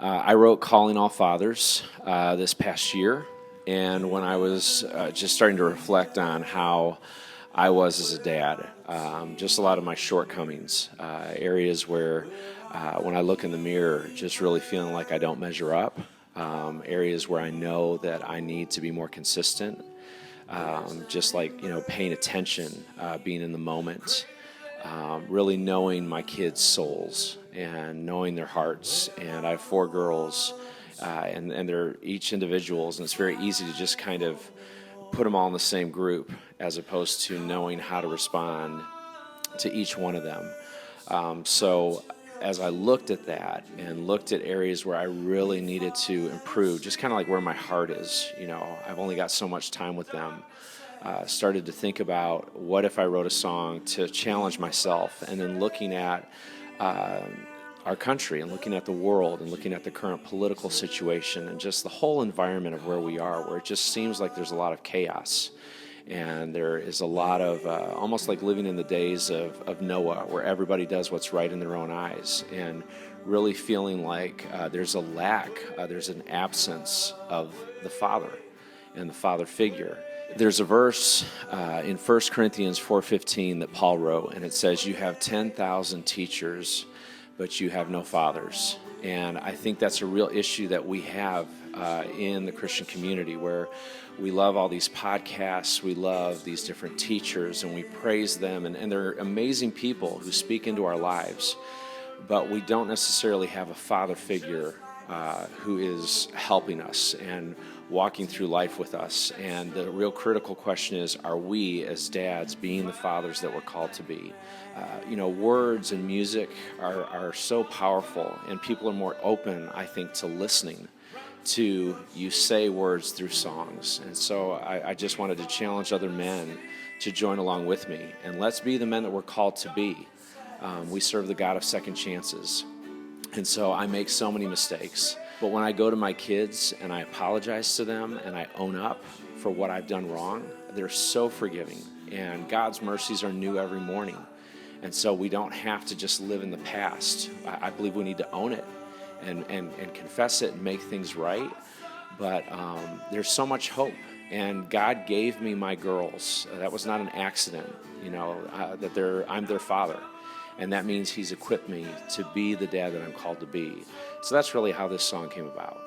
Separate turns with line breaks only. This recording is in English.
I wrote Calling All Fathers this past year, and when I was just starting to reflect on how I was as a dad, just a lot of my shortcomings, areas where when I look in the mirror, just really feeling like I don't measure up, areas where I know that I need to be more consistent, just like, paying attention, being in the moment, really knowing my kids' souls and knowing their hearts. And I have 4 girls, and they're each individuals, and it's very easy to just kind of put them all in the same group as opposed to knowing how to respond to each one of them. So as I looked at that and looked at areas where I really needed to improve, just kind of like where my heart is, I've only got so much time with them. Started to think about what if I wrote a song to challenge myself, and then looking at our country and looking at the world and looking at the current political situation and just the whole environment of where we are, where it just seems like there's a lot of chaos. And there is a lot of almost like living in the days of Noah, where everybody does what's right in their own eyes, and really feeling like there's a lack, there's an absence of the Father and the Father figure. There's a verse in 1 Corinthians 4:15 that Paul wrote, and it says, "You have 10,000 teachers, but you have no fathers." And I think that's a real issue that we have in the Christian community, where we love all these podcasts, we love these different teachers, and we praise them, and they're amazing people who speak into our lives, but we don't necessarily have a father figure who is helping us and walking through life with us. And the real critical question is, are we as dads being the fathers that we're called to be? Words and music are so powerful, and people are more open, I think, to listening to you say words through songs. And so I just wanted to challenge other men to join along with me, and let's be the men that we're called to be. We serve the God of second chances. And so I make so many mistakes. But when I go to my kids and I apologize to them and I own up for what I've done wrong, they're so forgiving. And God's mercies are new every morning. And so we don't have to just live in the past. I believe we need to own it and confess it and make things right. But there's so much hope. And God gave me my girls. That was not an accident, that I'm their father. And that means He's equipped me to be the dad that I'm called to be. So that's really how this song came about.